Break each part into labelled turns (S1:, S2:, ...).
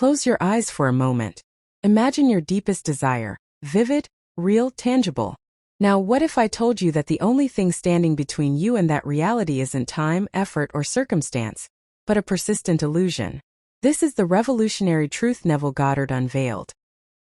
S1: Close your eyes for a moment. Imagine your deepest desire, vivid, real, tangible. Now, what if I told you that the only thing standing between you and that reality isn't time, effort, or circumstance, but a persistent illusion? This is the revolutionary truth Neville Goddard unveiled.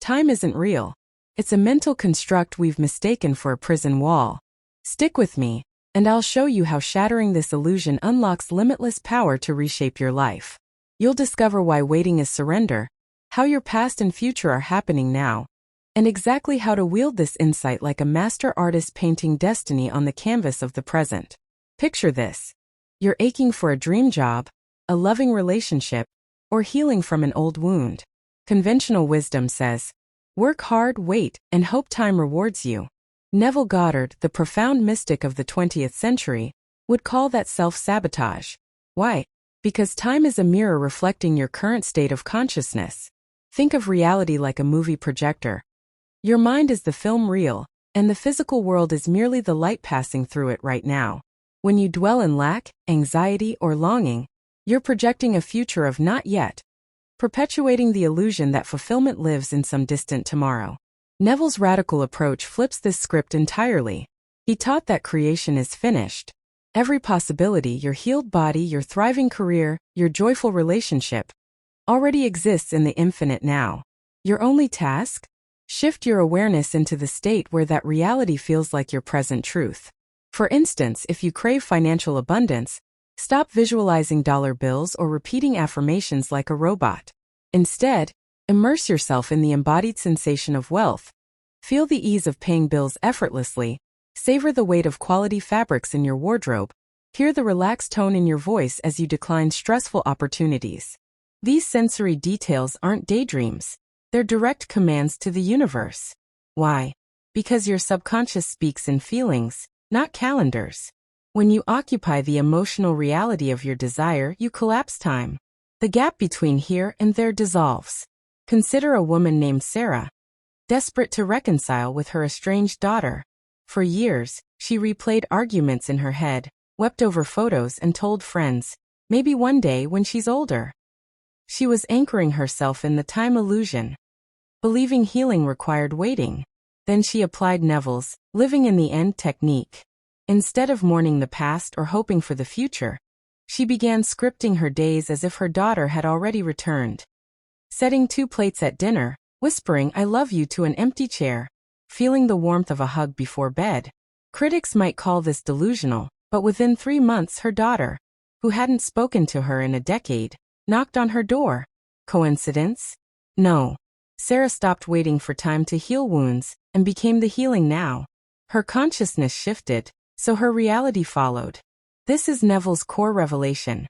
S1: Time isn't real. It's a mental construct we've mistaken for a prison wall. Stick with me, and I'll show you how shattering this illusion unlocks limitless power to reshape your life. You'll discover why waiting is surrender, how your past and future are happening now, and exactly how to wield this insight like a master artist painting destiny on the canvas of the present. Picture this. You're aching for a dream job, a loving relationship, or healing from an old wound. Conventional wisdom says, work hard, wait, and hope time rewards you. Neville Goddard, the profound mystic of the 20th century, would call that self-sabotage. Why? Because time is a mirror reflecting your current state of consciousness. Think of reality like a movie projector. Your mind is the film reel, and the physical world is merely the light passing through it right now. When you dwell in lack, anxiety, or longing, you're projecting a future of not yet, perpetuating the illusion that fulfillment lives in some distant tomorrow. Neville's radical approach flips this script entirely. He taught that creation is finished. Every possibility, your healed body, your thriving career, your joyful relationship, already exists in the infinite now. Your only task? Shift your awareness into the state where that reality feels like your present truth. For instance, if you crave financial abundance, stop visualizing dollar bills or repeating affirmations like a robot. Instead, immerse yourself in the embodied sensation of wealth. Feel the ease of paying bills effortlessly. Savor the weight of quality fabrics in your wardrobe. Hear the relaxed tone in your voice as you decline stressful opportunities. These sensory details aren't daydreams. They're direct commands to the universe. Why? Because your subconscious speaks in feelings, not calendars. When you occupy the emotional reality of your desire, you collapse time. The gap between here and there dissolves. Consider a woman named Sarah, desperate to reconcile with her estranged daughter. For years, she replayed arguments in her head, wept over photos, and told friends, maybe one day when she's older. She was anchoring herself in the time illusion, believing healing required waiting. Then she applied Neville's living in the end technique. Instead of mourning the past or hoping for the future, she began scripting her days as if her daughter had already returned. Setting 2 plates at dinner, whispering "I love you" to an empty chair, feeling the warmth of a hug before bed. Critics might call this delusional, but within 3 months her daughter, who hadn't spoken to her in a decade, knocked on her door. Coincidence? No. Sarah stopped waiting for time to heal wounds and became the healing now. Her consciousness shifted, so her reality followed. This is Neville's core revelation.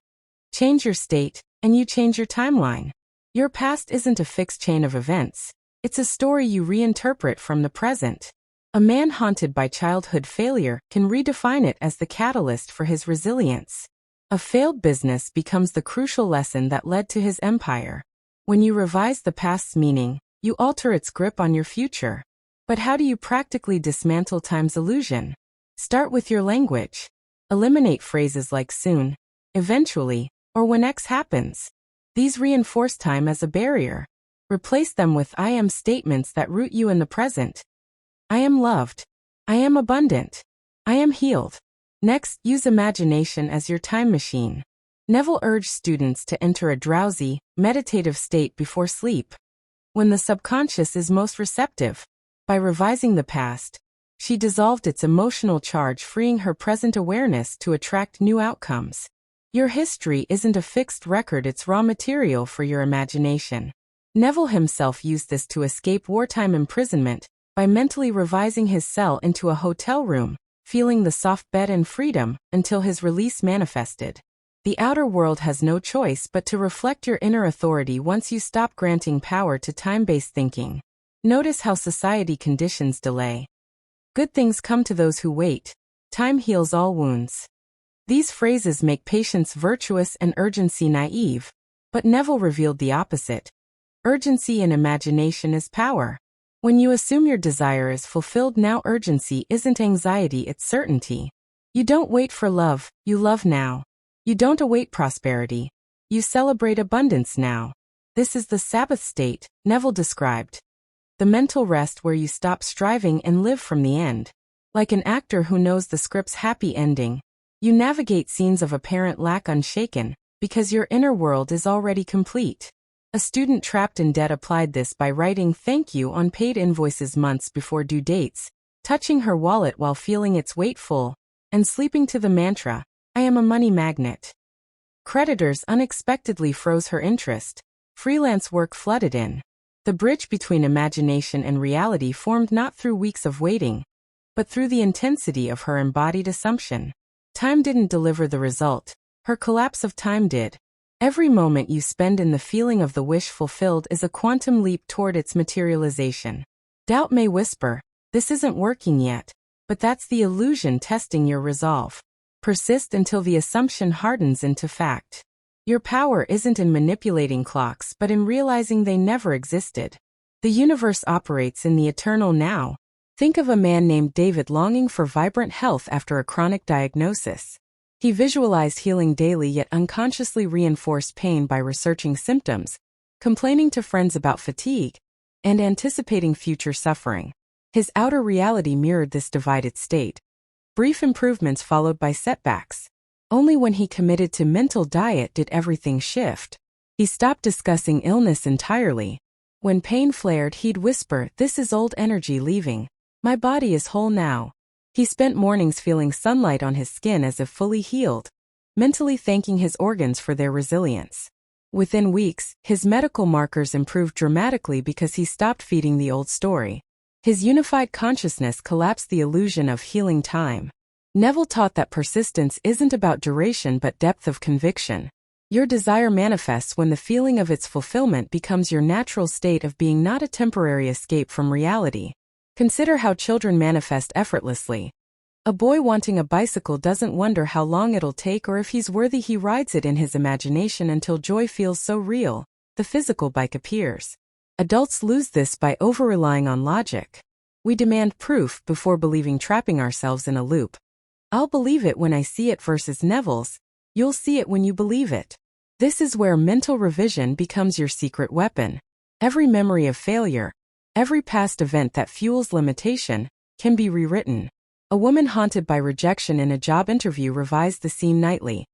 S1: Change your state, and you change your timeline. Your past isn't a fixed chain of events. It's a story you reinterpret from the present. A man haunted by childhood failure can redefine it as the catalyst for his resilience. A failed business becomes the crucial lesson that led to his empire. When you revise the past's meaning, you alter its grip on your future. But how do you practically dismantle time's illusion? Start with your language. Eliminate phrases like soon, eventually, or when X happens. These reinforce time as a barrier. Replace them with I am statements that root you in the present. I am loved. I am abundant. I am healed. Next, use imagination as your time machine. Neville urged students to enter a drowsy, meditative state before sleep, when the subconscious is most receptive. By revising the past, she dissolved its emotional charge, freeing her present awareness to attract new outcomes. Your history isn't a fixed record, it's raw material for your imagination. Neville himself used this to escape wartime imprisonment by mentally revising his cell into a hotel room, feeling the soft bed and freedom until his release manifested. The outer world has no choice but to reflect your inner authority once you stop granting power to time-based thinking. Notice how society conditions delay. Good things come to those who wait. Time heals all wounds. These phrases make patience virtuous and urgency naive, but Neville revealed the opposite. Urgency in imagination is power. When you assume your desire is fulfilled now, urgency isn't anxiety, it's certainty. You don't wait for love, you love now. You don't await prosperity. You celebrate abundance now. This is the Sabbath state, Neville described. The mental rest where you stop striving and live from the end. Like an actor who knows the script's happy ending, you navigate scenes of apparent lack unshaken, because your inner world is already complete. A student trapped in debt applied this by writing thank you on paid invoices months before due dates, touching her wallet while feeling its weight full, and sleeping to the mantra, I am a money magnet. Creditors unexpectedly froze her interest. Freelance work flooded in. The bridge between imagination and reality formed not through weeks of waiting, but through the intensity of her embodied assumption. Time didn't deliver the result. Her collapse of time did. Every moment you spend in the feeling of the wish fulfilled is a quantum leap toward its materialization. Doubt may whisper, this isn't working yet, but that's the illusion testing your resolve. Persist until the assumption hardens into fact. Your power isn't in manipulating clocks but in realizing they never existed. The universe operates in the eternal now. Think of a man named David longing for vibrant health after a chronic diagnosis. He visualized healing daily yet unconsciously reinforced pain by researching symptoms, complaining to friends about fatigue, and anticipating future suffering. His outer reality mirrored this divided state. Brief improvements followed by setbacks. Only when he committed to mental diet did everything shift. He stopped discussing illness entirely. When pain flared, he'd whisper, this is old energy leaving. My body is whole now. He spent mornings feeling sunlight on his skin as if fully healed, mentally thanking his organs for their resilience. Within weeks, his medical markers improved dramatically because he stopped feeding the old story. His unified consciousness collapsed the illusion of healing time. Neville taught that persistence isn't about duration but depth of conviction. Your desire manifests when the feeling of its fulfillment becomes your natural state of being, not a temporary escape from reality. Consider how children manifest effortlessly. A boy wanting a bicycle doesn't wonder how long it'll take or if he's worthy. He rides it in his imagination until joy feels so real, the physical bike appears. Adults lose this by over-relying on logic. We demand proof before believing, trapping ourselves in a loop. I'll believe it when I see it versus Neville's, you'll see it when you believe it. This is where mental revision becomes your secret weapon. Every memory of failure, every past event that fuels limitation, can be rewritten. A woman haunted by rejection in a job interview revised the scene nightly.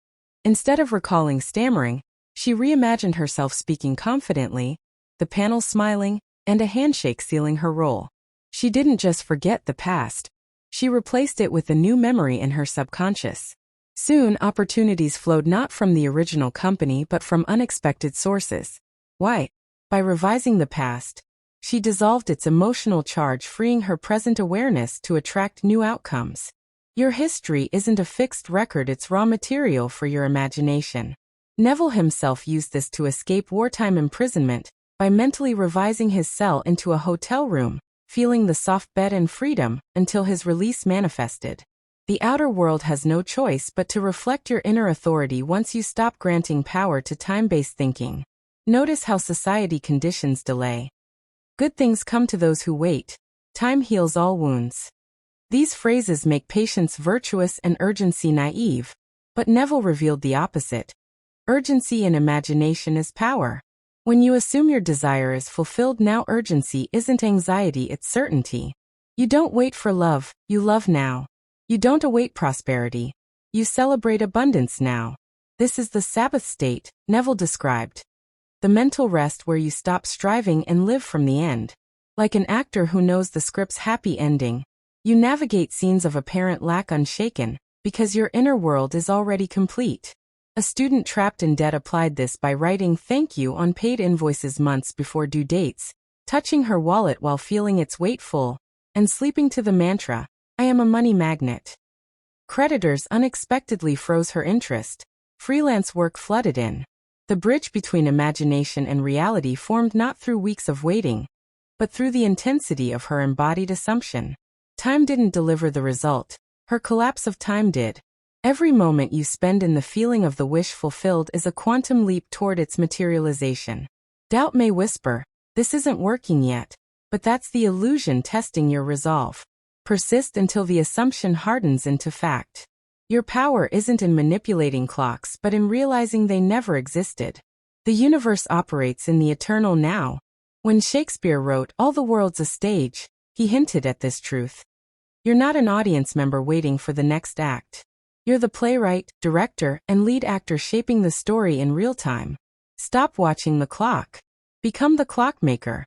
S1: Instead of recalling stammering, she reimagined herself speaking confidently, the panel smiling, and a handshake sealing her role. She didn't just forget the past. She replaced it with a new memory in her subconscious. Soon, opportunities flowed not from the original company but from unexpected sources. Why? By revising the past, she dissolved its emotional charge, freeing her present awareness to attract new outcomes. Your history isn't a fixed record, it's raw material for your imagination. Neville himself used this to escape wartime imprisonment by mentally revising his cell into a hotel room, feeling the soft bed and freedom, until his release manifested. The outer world has no choice but to reflect your inner authority once you stop granting power to time-based thinking. Notice how society conditions delay. Good things come to those who wait. Time heals all wounds. These phrases make patience virtuous and urgency naive, but Neville revealed the opposite. Urgency in imagination is power. When you assume your desire is fulfilled now, urgency isn't anxiety, it's certainty. You don't wait for love, you love now. You don't await prosperity. You celebrate abundance now. This is the Sabbath state, Neville described. The mental rest where you stop striving and live from the end. Like an actor who knows the script's happy ending, you navigate scenes of apparent lack unshaken, because your inner world is already complete. A student trapped in debt applied this by writing thank you on paid invoices months before due dates, touching her wallet while feeling its weight full, and sleeping to the mantra, I am a money magnet. Creditors unexpectedly froze her interest. Freelance work flooded in. The bridge between imagination and reality formed not through weeks of waiting, but through the intensity of her embodied assumption. Time didn't deliver the result. Her collapse of time did. Every moment you spend in the feeling of the wish fulfilled is a quantum leap toward its materialization. Doubt may whisper, this isn't working yet, but that's the illusion testing your resolve. Persist until the assumption hardens into fact. Your power isn't in manipulating clocks but in realizing they never existed. The The universe operates in the eternal now. When Shakespeare wrote, "All the world's a stage," he hinted at this truth. You're not an audience member waiting for the next act. You're the playwright, director, and lead actor shaping the story in real time. Stop watching the clock. Become the clockmaker.